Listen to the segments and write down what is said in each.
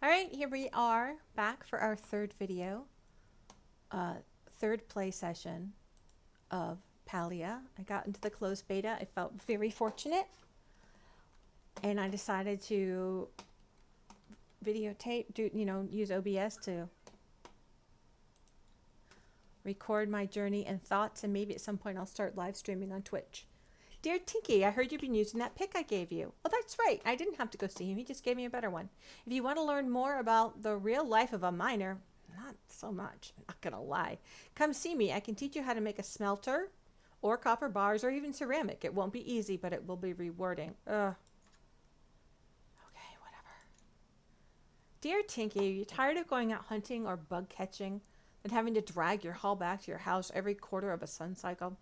All right, here we are back for our third video, third play session of Palia. I got into the closed beta. I felt very fortunate, and I decided to videotape, use OBS to record my journey and thoughts, and maybe at some point I'll start live streaming on Twitch. Dear Tinky, I heard you've been using that pic I gave you. Oh, that's right. I didn't have to go see him. He just gave me a better one. If you want to learn more about the real life of a miner, not so much, I'm not going to lie, come see me. I can teach you how to make a smelter or copper bars or even ceramic. It won't be easy, but it will be rewarding. Okay, whatever. Dear Tinky, are you tired of going out hunting or bug catching and having to drag your haul back to your house every quarter of a sun cycle?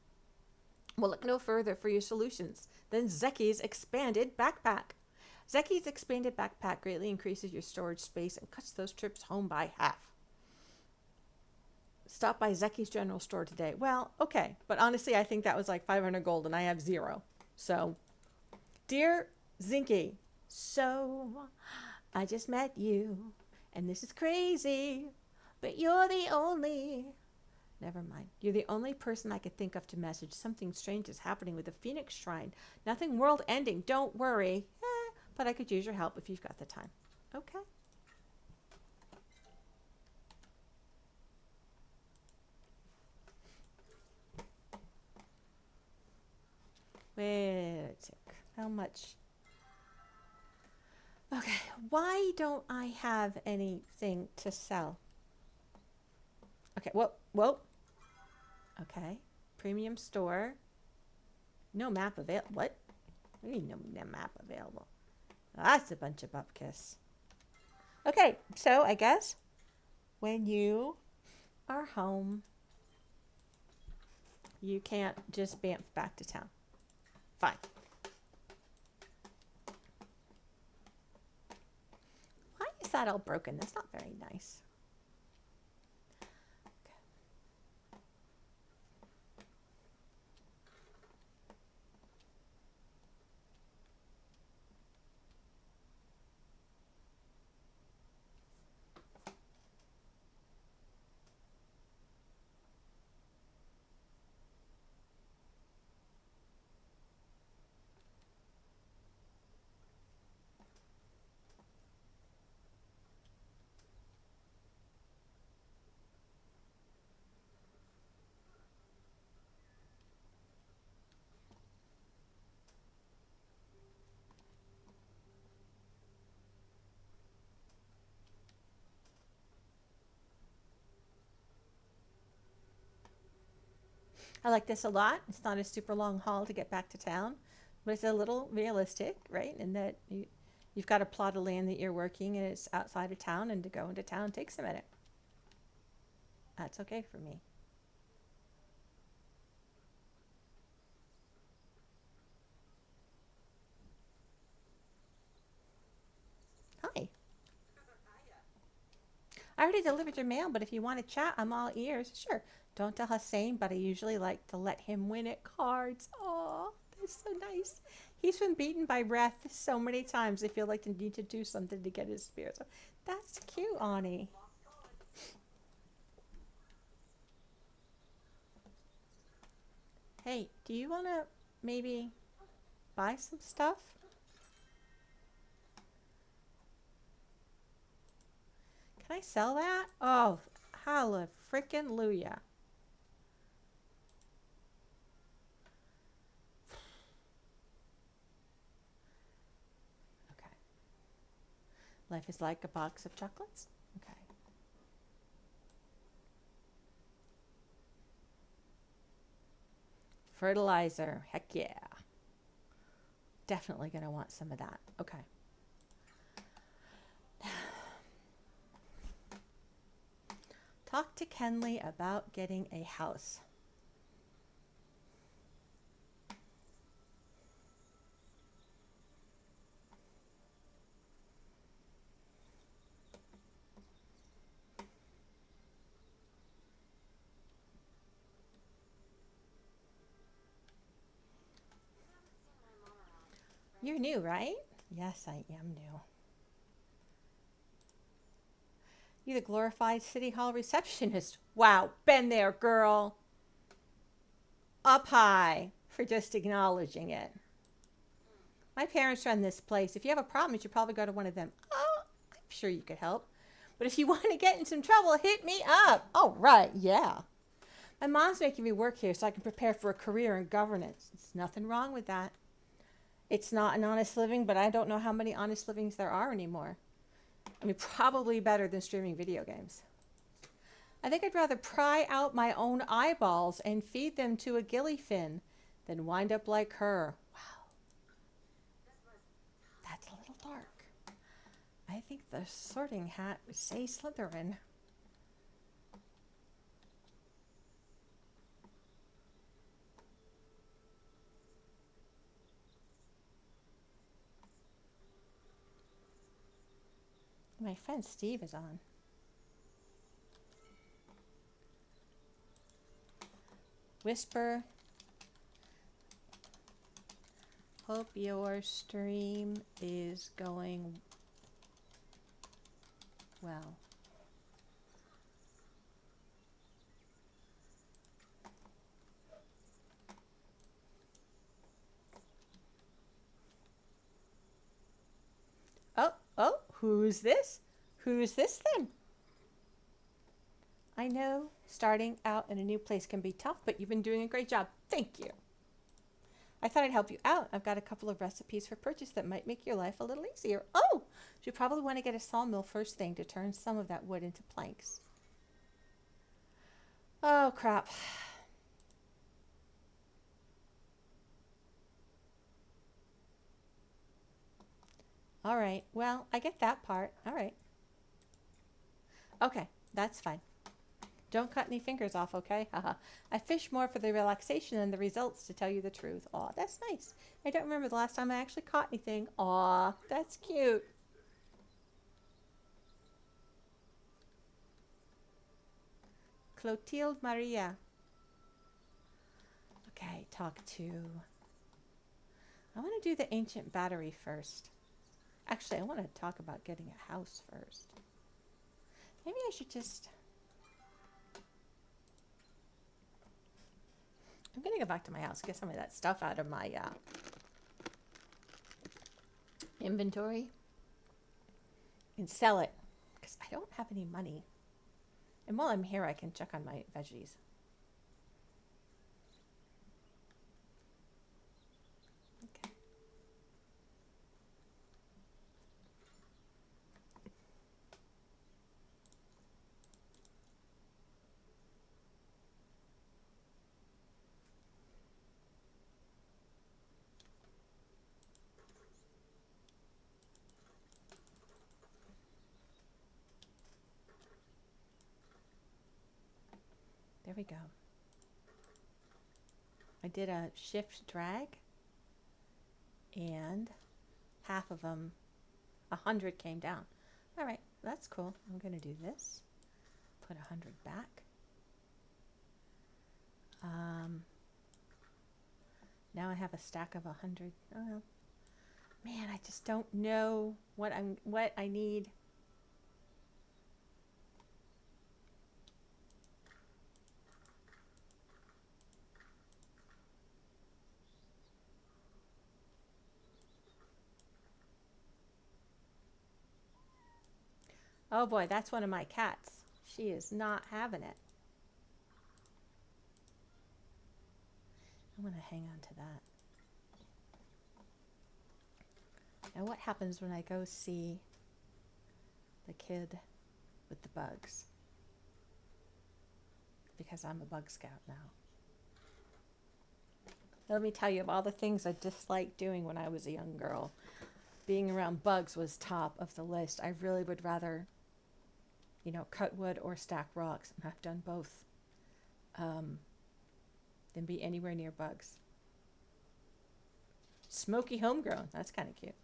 Well, look no further for your solutions than Zeki's expanded backpack. Zeki's expanded backpack greatly increases your storage space and cuts those trips home by half. Stop by Zeki's general store today. Well, okay, but honestly, I think that was like 500 gold and I have 0. So, dear Zinky, so I just met you and this is crazy, but you're the only... Never mind. You're the only person I could think of to message. Something strange is happening with the Phoenix Shrine. Nothing world-ending. Don't worry. But I could use your help if you've got the time. Okay. Wait a tick. How much? Okay. Why don't I have anything to sell? Okay. Whoa. Okay. Premium store. No map available. What? What do you mean no map available? That's a bunch of bupkis. Okay, so I guess when you are home, you can't just bamf back to town. Fine. Why is that all broken? That's not very nice. I like this a lot. It's not a super long haul to get back to town, but it's a little realistic, right? In that you've got a plot of land that you're working and it's outside of town, and to go into town takes a minute. That's okay for me. Hi. I already delivered your mail, but if you want to chat, I'm all ears. Sure. Don't tell Hussein, but I usually like to let him win at cards. Oh, that's so nice. He's been beaten by Wrath so many times. I feel like they need to do something to get his spirit. So that's cute, Ani. Hey, do you want to maybe buy some stuff? Can I sell that? Oh, hallelujah. Okay. Life is like a box of chocolates. Okay. Fertilizer. Heck yeah. Definitely going to want some of that. Okay. Talk to Kenley about getting a house. You're new, right? Yes, I am new. You the glorified city hall receptionist. Wow, been there, girl. Up high for just acknowledging it. My parents run this place. If you have a problem, you should probably go to one of them. Oh, I'm sure you could help. But if you want to get in some trouble, hit me up. Oh, right, yeah. My mom's making me work here so I can prepare for a career in governance. There's nothing wrong with that. It's not an honest living, but I don't know how many honest livings there are anymore. I mean, probably better than streaming video games. I think I'd rather pry out my own eyeballs and feed them to a gillyfin than wind up like her. Wow. That's a little dark. I think the sorting hat would say Slytherin. My friend Steve is on. Whisper. Hope your stream is going well. Oh, who's this? Who's this then? I know starting out in a new place can be tough, but you've been doing a great job. Thank you. I thought I'd help you out. I've got a couple of recipes for purchase that might make your life a little easier. Oh, you probably want to get a sawmill first thing to turn some of that wood into planks. Oh, crap. All right. Well, I get that part. All right. Okay, that's fine. Don't cut any fingers off, okay? Haha. I fish more for the relaxation than the results, to tell you the truth. Aw, that's nice. I don't remember the last time I actually caught anything. Aw, that's cute. Clotilde Maria. Okay, talk to... I want to do the ancient battery first. Actually, I want to talk about getting a house first. Maybe I should just... I'm going to go back to my house, get some of that stuff out of my inventory and sell it because I don't have any money. And while I'm here, I can check on my veggies. Okay. There we go. I did a shift drag and half of them, 100 came down. All right, that's cool. I'm going to do this. Put 100 back. Now I have a stack of 100. Oh, man, I just don't know what I need. Oh boy, that's one of my cats. She is not having it. I'm going to hang on to that. Now what happens when I go see the kid with the bugs? Because I'm a bug scout now. Let me tell you, of all the things I disliked doing when I was a young girl, being around bugs was top of the list. I really would rather, you know, cut wood or stack rocks, and I've done both, than be anywhere near bugs. Smoky homegrown, that's kind of cute.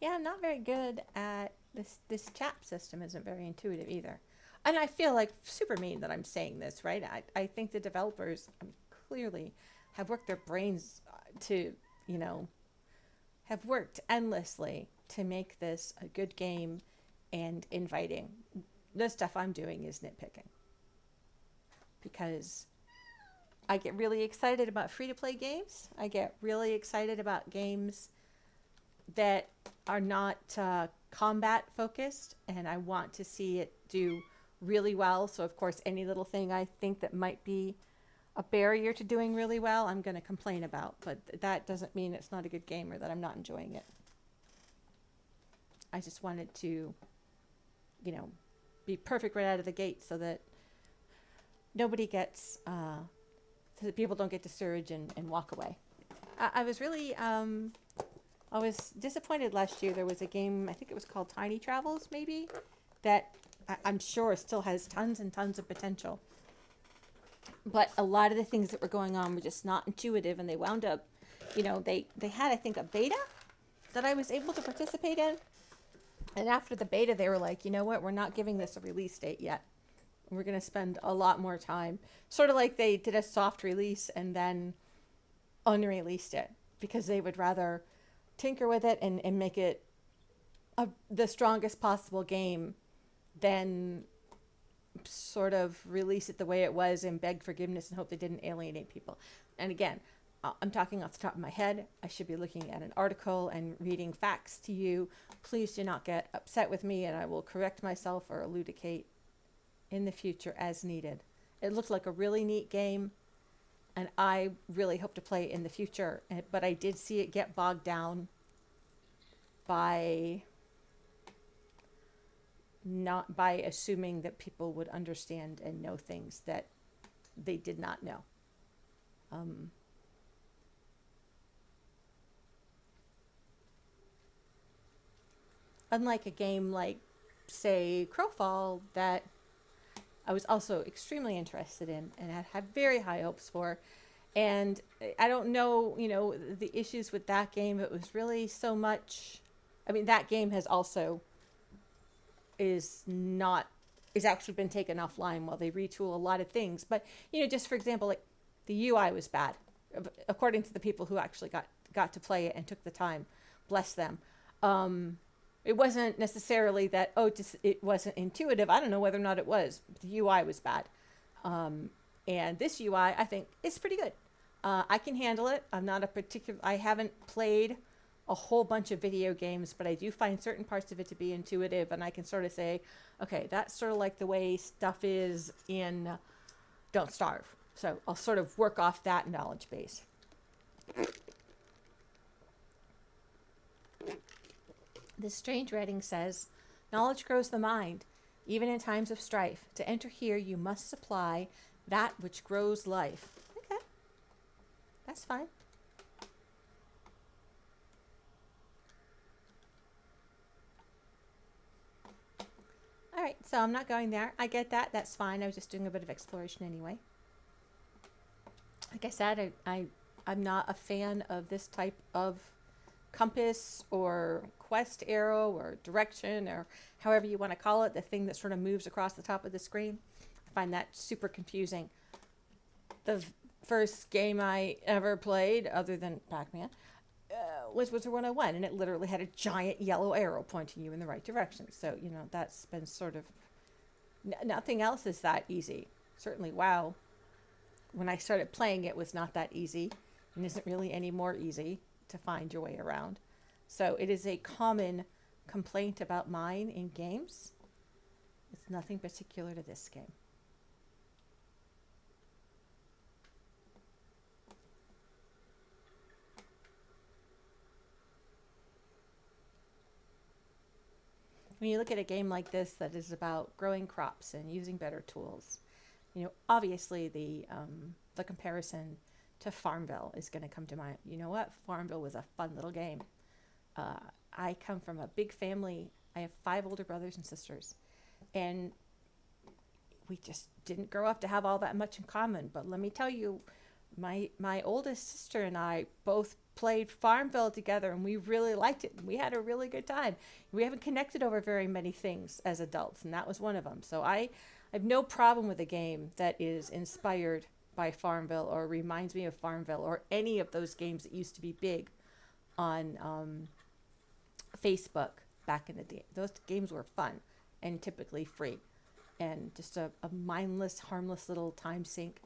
Yeah, I'm not very good at this. This chat system isn't very intuitive either. And I feel like super mean that I'm saying this, right? I think the developers clearly have worked their brains to, you know, have worked endlessly to make this a good game and inviting. The stuff I'm doing is nitpicking because I get really excited about free to play games. I get really excited about games that are not combat focused, and I want to see it do really well. So, of course, any little thing I think that might be a barrier to doing really well, I'm going to complain about. But that doesn't mean it's not a good game or that I'm not enjoying it. I just wanted to, you know, be perfect right out of the gate so that nobody gets, so that people don't get discouraged and walk away. I was really, I was disappointed last year. There was a game, I think it was called Tiny Travels, maybe, that I'm sure still has tons and tons of potential. But a lot of the things that were going on were just not intuitive, and they wound up, you know, they had, I think, a beta that I was able to participate in. And after the beta, they were like, you know what, we're not giving this a release date yet. We're going to spend a lot more time. Sort of like they did a soft release and then unreleased it because they would rather tinker with it and make it the strongest possible game than sort of release it the way it was and beg forgiveness and hope they didn't alienate people. And again, I'm talking off the top of my head. I should be looking at an article and reading facts to you. Please do not get upset with me, and I will correct myself or elucidate in the future as needed. It looked like a really neat game, and I really hope to play it in the future. But I did see it get bogged down by not by assuming that people would understand and know things that they did not know. Unlike a game like, say, Crowfall, that I was also extremely interested in and had very high hopes for. And I don't know, you know, the issues with that game. It was really so much. I mean, that game has also is actually been taken offline while they retool a lot of things. But, you know, just for example, like the UI was bad, according to the people who actually got to play it and took the time. Bless them. It wasn't necessarily that, just it wasn't intuitive. I don't know whether or not it was. But the UI was bad. And this UI, I think, is pretty good. I can handle it. I haven't played a whole bunch of video games, but I do find certain parts of it to be intuitive. And I can sort of say, okay, that's sort of like the way stuff is in Don't Starve. So I'll sort of work off that knowledge base. This strange writing says, knowledge grows the mind, even in times of strife. To enter here, you must supply that which grows life. Okay, that's fine. All right, so I'm not going there. I get that. That's fine. I was just doing a bit of exploration anyway. Like I said, I'm not a fan of this type of compass or quest arrow or direction or however you want to call it, the thing that sort of moves across the top of the screen. I find that super confusing. The first game I ever played, other than Pac-Man, was Wizard 101, and it literally had a giant yellow arrow pointing you in the right direction. So, you know, that's been sort of... nothing else is that easy. Certainly, WoW, when I started playing it, was not that easy and isn't really any more easy to find your way around. So it is a common complaint about mine in games. It's nothing particular to this game. When you look at a game like this that is about growing crops and using better tools, you know, obviously the comparison to Farmville is going to come to mind. You know what? Farmville was a fun little game. I come from a big family. I have 5 older brothers and sisters, and we just didn't grow up to have all that much in common. But let me tell you, My oldest sister and I both played Farmville together, and we really liked it. We had a really good time. We haven't connected over very many things as adults, and that was one of them. So I have no problem with a game that is inspired by Farmville or reminds me of Farmville or any of those games that used to be big on Facebook back in the day. Those games were fun and typically free, and just a mindless, harmless little time sink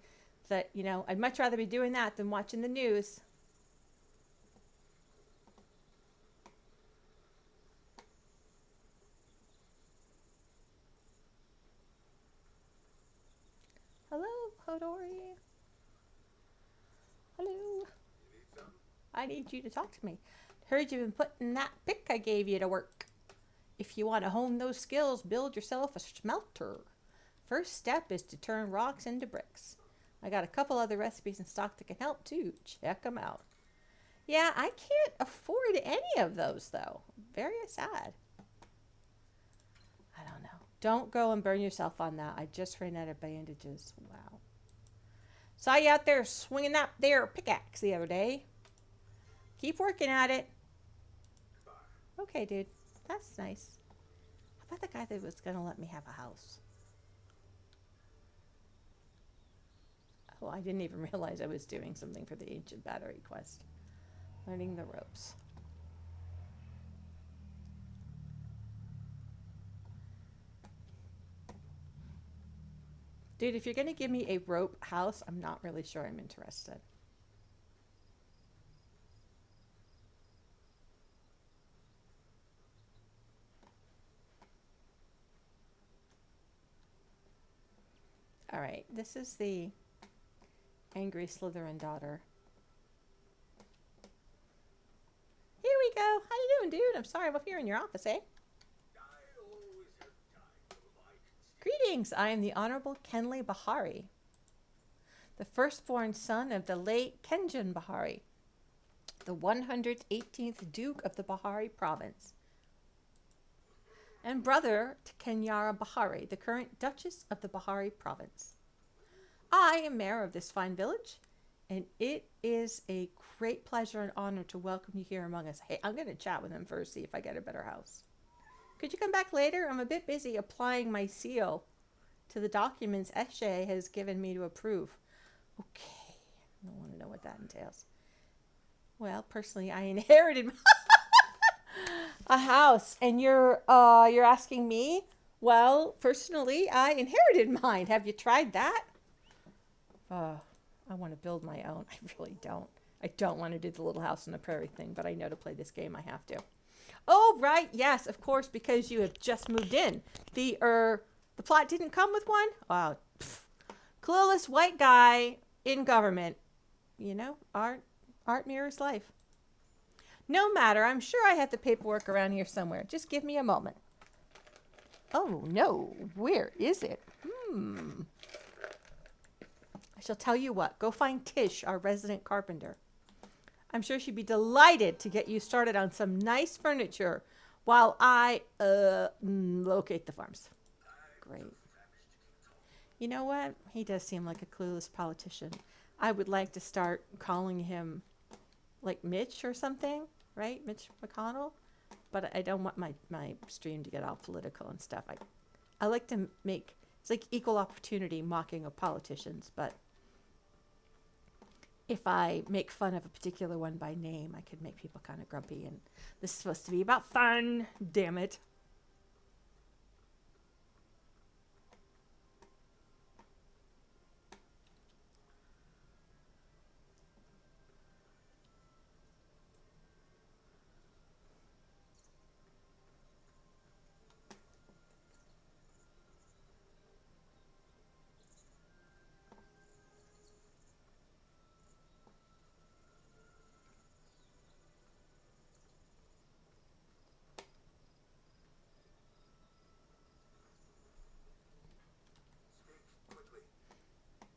that, I'd much rather be doing that than watching the news. Hello, Hodori. Hello. I need you to talk to me. Heard you've been putting that pick I gave you to work. If you want to hone those skills, build yourself a smelter. First step is to turn rocks into bricks. I got a couple other recipes in stock that can help too. Check them out. Yeah, I can't afford any of those though. Very sad. I don't know. Don't go and burn yourself on that. I just ran out of bandages. Wow. Saw you out there swinging that there pickaxe the other day. Keep working at it. Okay, dude. That's nice. How about the guy that was going to let me have a house? Oh, I didn't even realize I was doing something for the Ancient Battery quest. Learning the ropes. Dude, if you're going to give me a rope house, I'm not really sure I'm interested. All right, this is the angry Slytherin daughter. Here we go. How you doing, dude? I'm sorry I'm up here in your office, eh? Greetings. I am the Honorable Kenli Bahari, the firstborn son of the late Kenjan Bahari, the 118th Duke of the Bahari province, and brother to Kenyatta Bahari, the current Duchess of the Bahari province. I am mayor of this fine village, and it is a great pleasure and honor to welcome you here among us. Hey, I'm going to chat with him first, see if I get a better house. Could you come back later? I'm a bit busy applying my seal to the documents Eshe has given me to approve. Okay, I don't want to know what that entails. Well, personally, I inherited a house, and you're asking me? Well, personally, I inherited mine. Have you tried that? I want to build my own. I really don't. I don't want to do the little house on the prairie thing, but I know to play this game I have to. Oh, right. Yes, of course, because you have just moved in. The plot didn't come with one? Wow. Clueless white guy in government. Art mirrors life. No matter. I'm sure I have the paperwork around here somewhere. Just give me a moment. Oh, no. Where is it? I shall tell you what. Go find Tish, our resident carpenter. I'm sure she'd be delighted to get you started on some nice furniture while I locate the farms. Great. You know what? He does seem like a clueless politician. I would like to start calling him like Mitch or something, right? Mitch McConnell. But I don't want my stream to get all political and stuff. I like to make, it's like equal opportunity mocking of politicians, but if I make fun of a particular one by name, I could make people kind of grumpy, and this is supposed to be about fun. Damn it.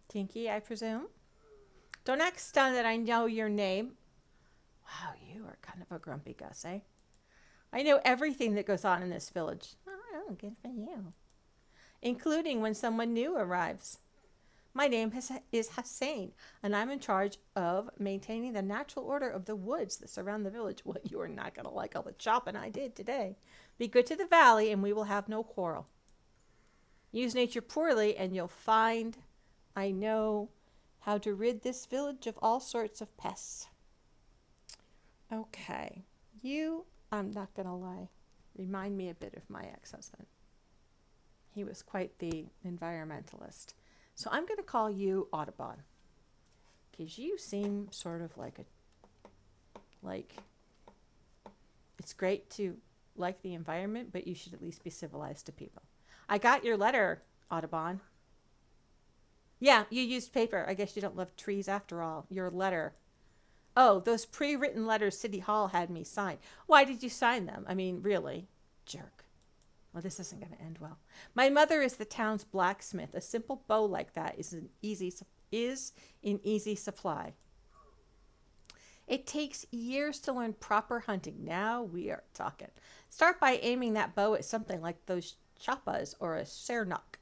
Tinky, I presume? Don't act stunned that I know your name. Wow, you are kind of a grumpy Gus, eh? I know everything that goes on in this village. Oh, good for you. Including when someone new arrives. My name is Hussein, and I'm in charge of maintaining the natural order of the woods that surround the village. Well, you are not going to like all the chopping I did today. Be good to the valley, and we will have no quarrel. Use nature poorly, and you'll find I know how to rid this village of all sorts of pests. Okay. You, I'm not going to lie, remind me a bit of my ex-husband. He was quite the environmentalist. So I'm going to call you Audubon. Because you seem sort of like it's great to like the environment, but you should at least be civilized to people. I got your letter, Audubon. Yeah, you used paper. I guess you don't love trees after all. Your letter. Oh, those pre-written letters City Hall had me sign. Why did you sign them? I mean, really? Jerk. Well, this isn't going to end well. My mother is the town's blacksmith. A simple bow like that is in easy supply. It takes years to learn proper hunting. Now we are talking. Start by aiming that bow at something like those chappas or a sernok.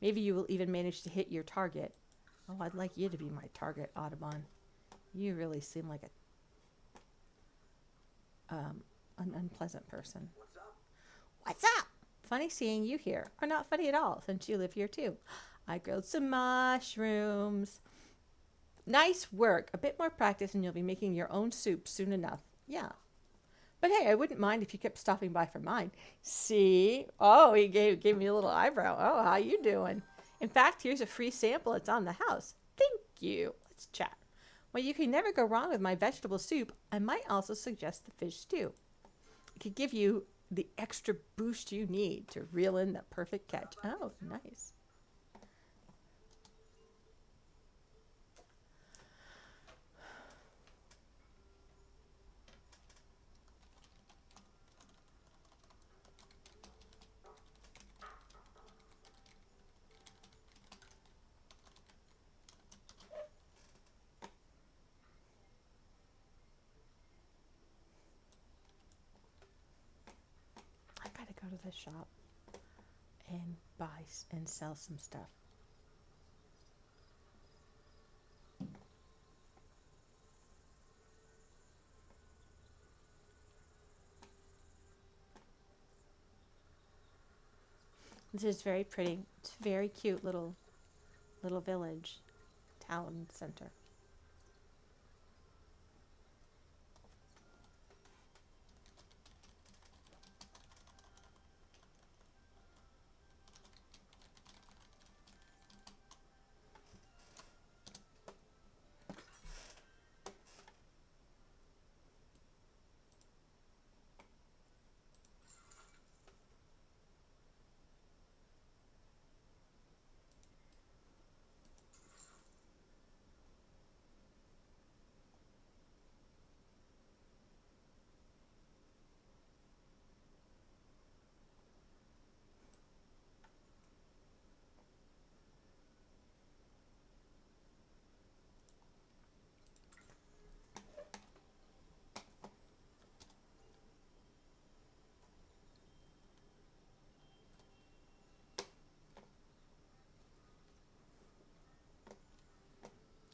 Maybe you will even manage to hit your target. Oh, I'd like you to be my target, Audubon. You really seem like an unpleasant person. What's up? Funny seeing you here. Or not funny at all, since you live here too. I grilled some mushrooms. Nice work. A bit more practice and you'll be making your own soup soon enough. Yeah. But hey, I wouldn't mind if you kept stopping by for mine. See? Oh, he gave me a little eyebrow. Oh, how you doing? In fact, here's a free sample. It's on the house. Thank you. Let's chat. Well, you can never go wrong with my vegetable soup. I might also suggest the fish stew. It could give you the extra boost you need to reel in the perfect catch. Oh, nice. I gotta go to the shop and buy and sell some stuff. This is very pretty. It's a very cute little village, town center.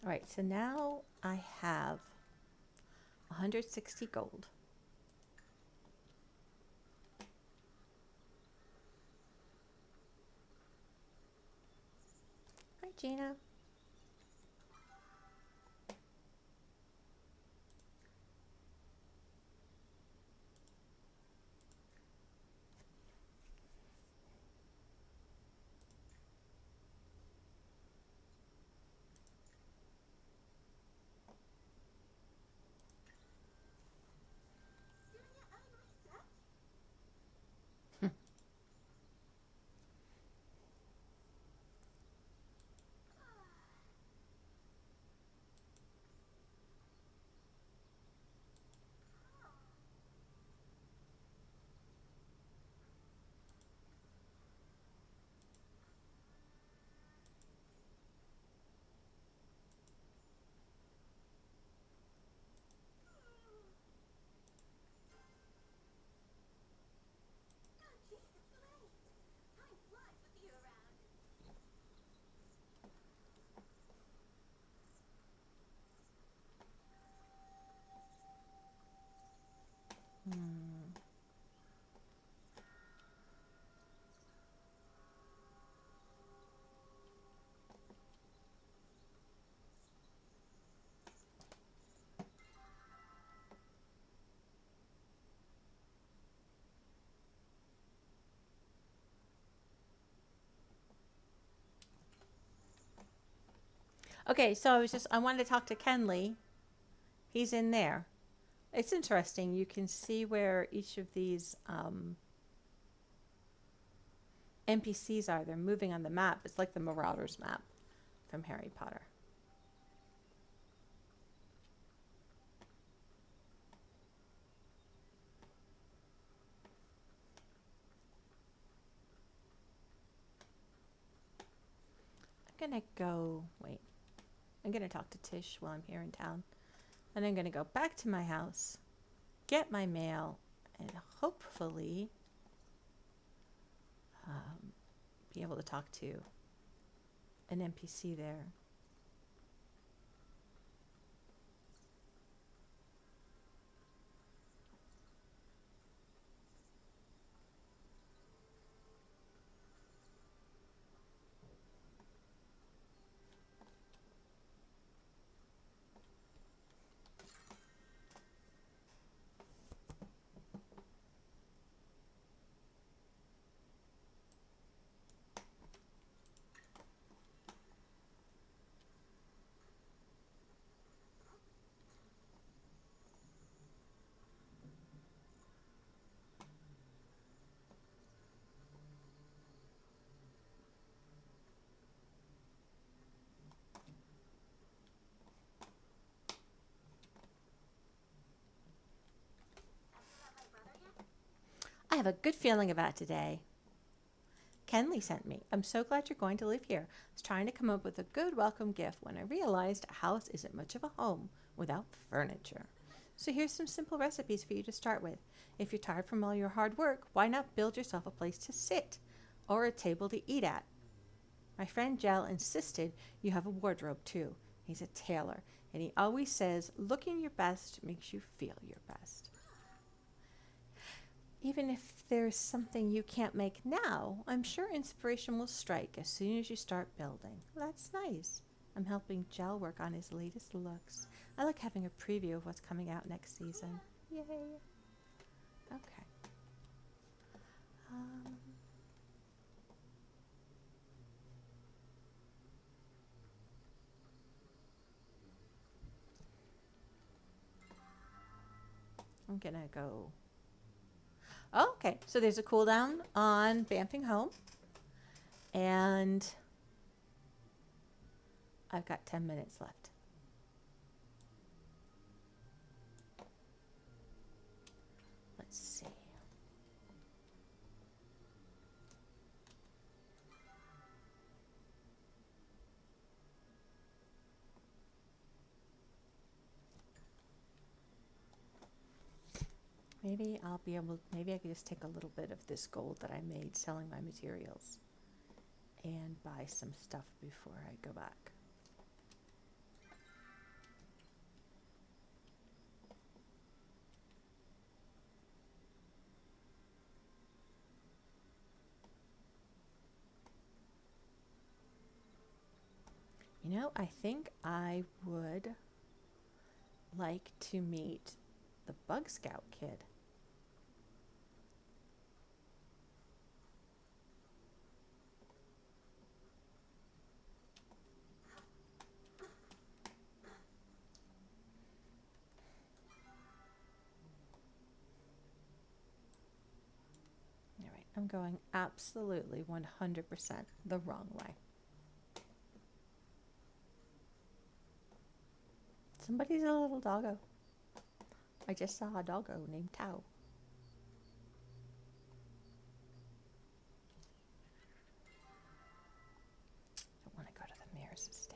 All right, so now I have 160 gold. Hi, Gina. Okay, so I wanted to talk to Kenley. He's in there. It's interesting. You can see where each of these NPCs are. They're moving on the map. It's like the Marauders map from Harry Potter. I'm going to go, wait. I'm going to talk to Tish while I'm here in town. Then I'm going to go back to my house, get my mail, and hopefully be able to talk to an NPC there. I have a good feeling about today. Kenley sent me. I'm so glad you're going to live here. I was trying to come up with a good welcome gift when I realized a house isn't much of a home without furniture. So here's some simple recipes for you to start with. If you're tired from all your hard work, why not build yourself a place to sit or a table to eat at? My friend Jell insisted you have a wardrobe too. He's a tailor, and he always says looking your best makes you feel your best. Even if there's something you can't make now, I'm sure inspiration will strike as soon as you start building. That's nice. I'm helping Jell work on his latest looks. I like having a preview of what's coming out next season. Yay. Okay. I'm going to go. Oh, okay, so there's a cooldown on Vamping Home. And I've got 10 minutes left. Let's see. Maybe I'll be able, maybe I could just take a little bit of this gold that I made selling my materials and buy some stuff before I go back. You know, I think I would like to meet the Bug Scout kid. All right, I'm going absolutely 100% the wrong way. Somebody's a little doggo. I just saw a doggo named Tao. I want to go to the mayor's estate.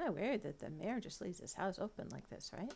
kind of weird that the mayor just leaves his house open like this, right?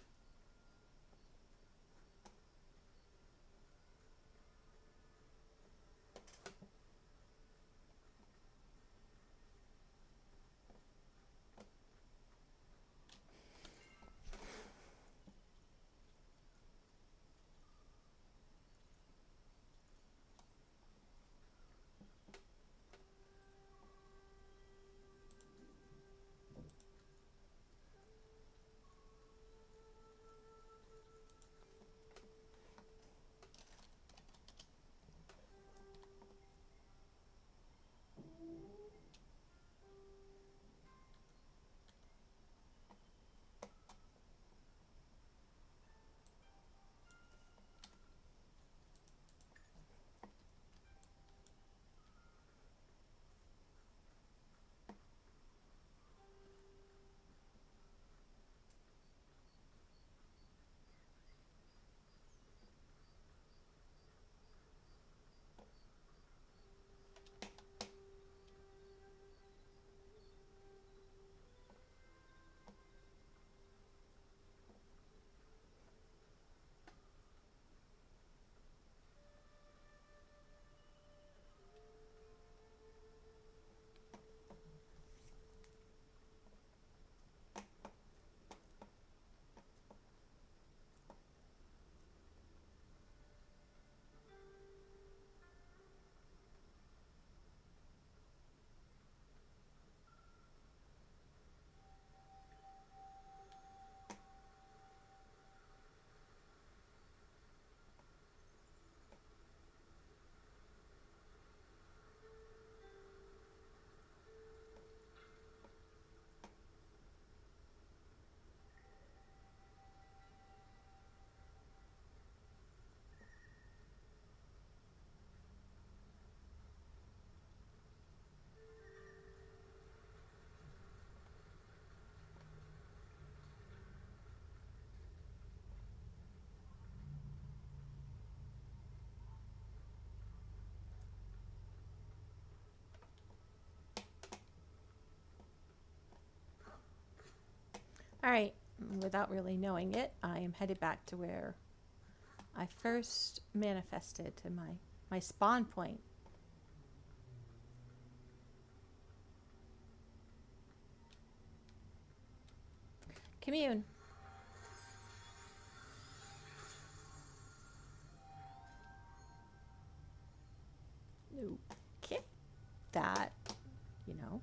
All right, without really knowing it, I am headed back to where I first manifested to my spawn point. Commune. Okay. That, you know.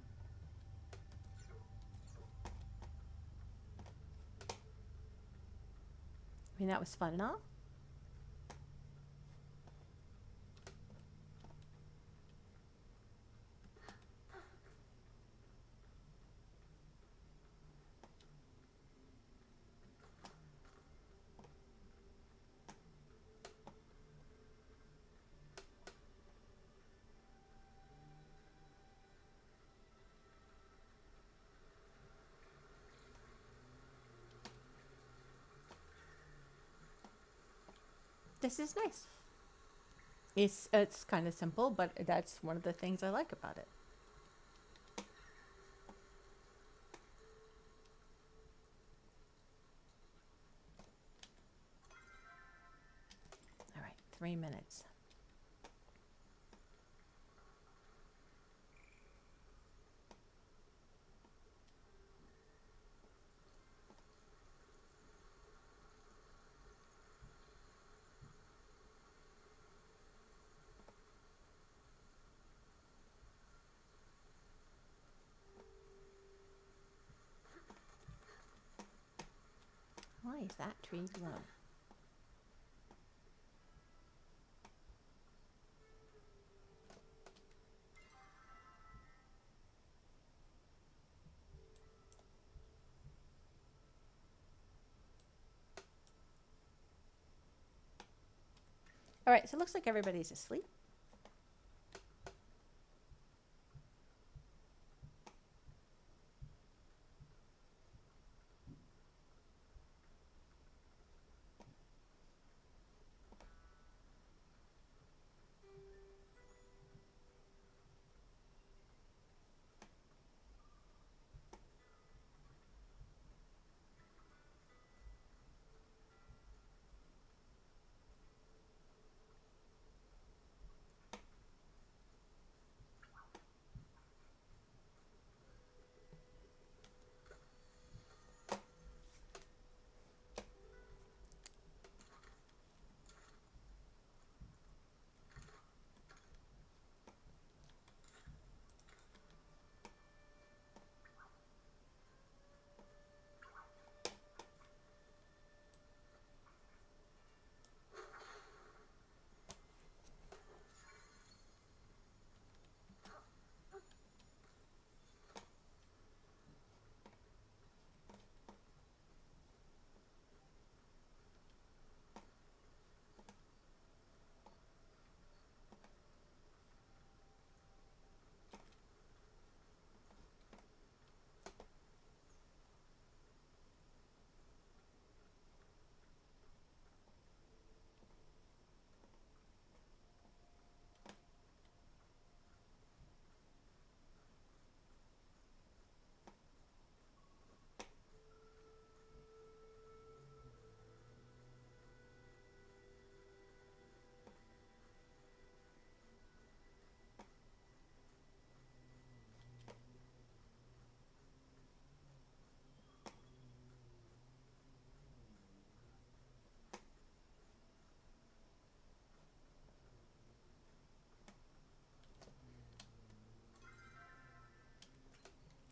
I mean, that was fun and all. This is nice. It's kind of simple, but that's one of the things I like about it. All right, 3 minutes. Why is that tree low? All right, so it looks like everybody's asleep.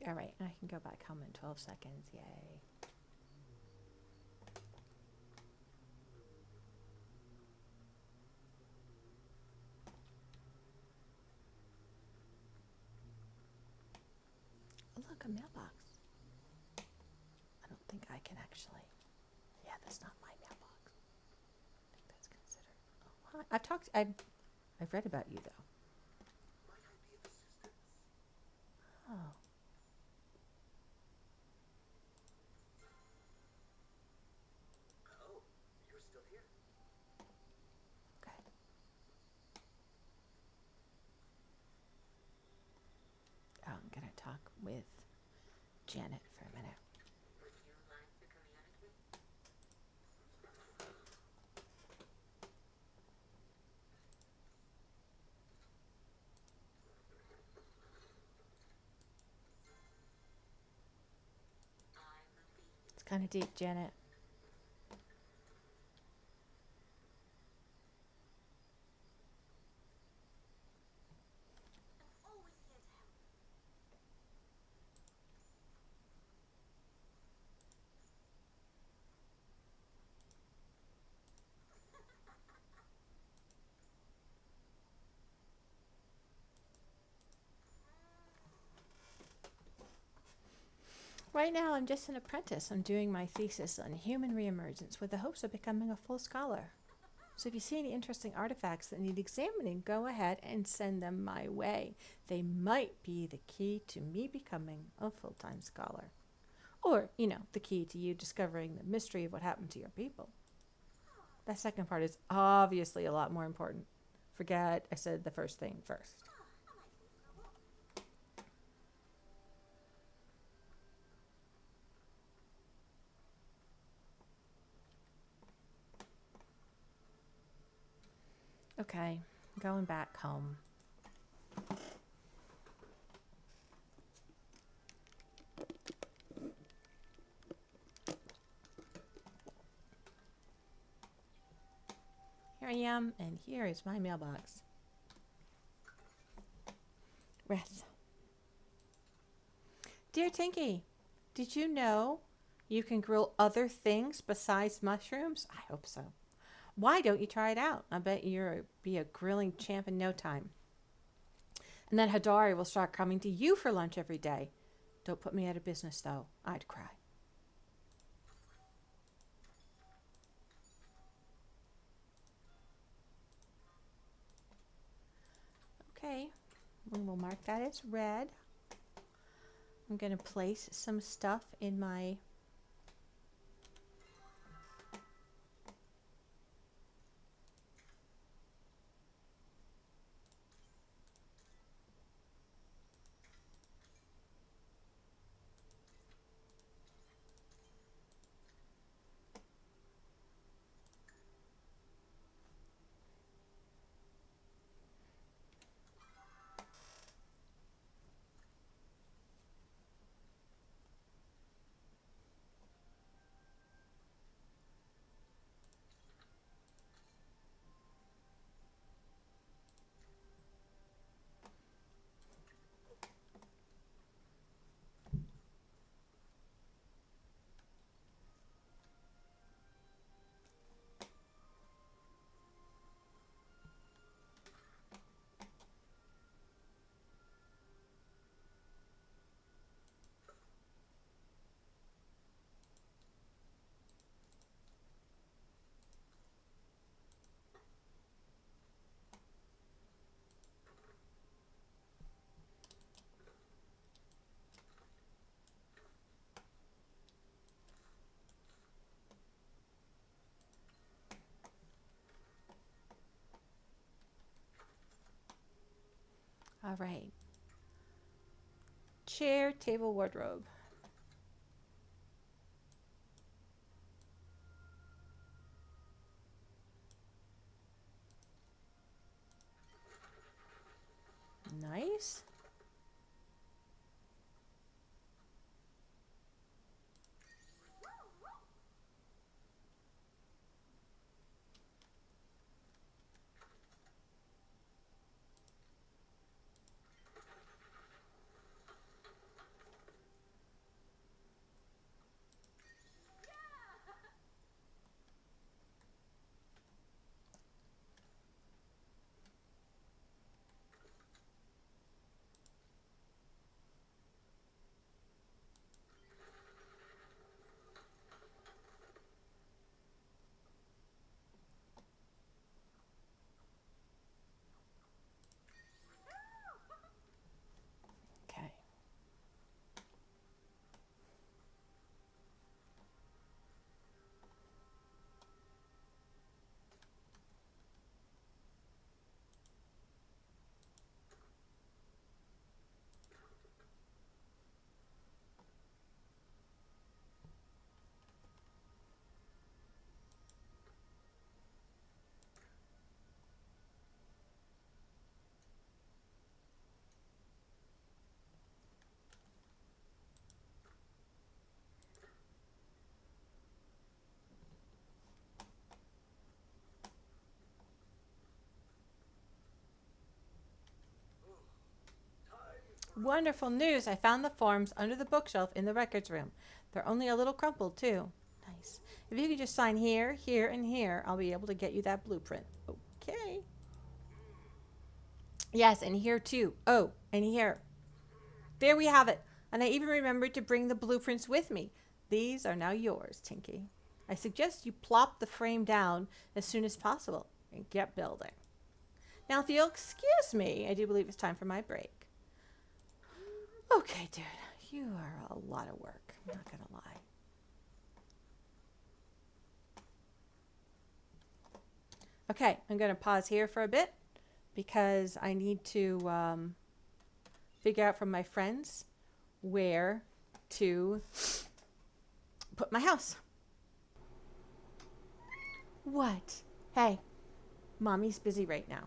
All right, I can go back home in 12 seconds. Yay. Oh, look, a mailbox. I don't think I can actually. Yeah, that's not my mailbox. I think that's considered. Oh, hi. I've read about you though. Oh. Okay. Oh, I'm gonna talk with Janet for a minute. It's kind of deep, Janet. Right now, I'm just an apprentice. I'm doing my thesis on human reemergence with the hopes of becoming a full scholar. So if you see any interesting artifacts that need examining, go ahead and send them my way. They might be the key to me becoming a full-time scholar. Or, the key to you discovering the mystery of what happened to your people. That second part is obviously a lot more important. Forget I said the first thing first. Okay, going back home. Here I am, and here is my mailbox. Rest. Dear Tinky, did you know you can grill other things besides mushrooms? I hope so. Why don't you try it out? I bet you'll be a grilling champ in no time. And then Hadari will start coming to you for lunch every day. Don't put me out of business, though. I'd cry. Okay, we'll mark that as red. I'm going to place some stuff in my All right. Chair, table, wardrobe. Nice. Wonderful news. I found the forms under the bookshelf in the records room. They're only a little crumpled, too. Nice. If you could just sign here, here, and here, I'll be able to get you that blueprint. Okay. Yes, and here, too. Oh, and here. There we have it. And I even remembered to bring the blueprints with me. These are now yours, Tinky. I suggest you plop the frame down as soon as possible and get building. Now, if you'll excuse me, I do believe it's time for my break. Okay, dude, you are a lot of work. I'm not going to lie. Okay, I'm going to pause here for a bit because I need to figure out from my friends where to put my house. What? Hey, Mommy's busy right now.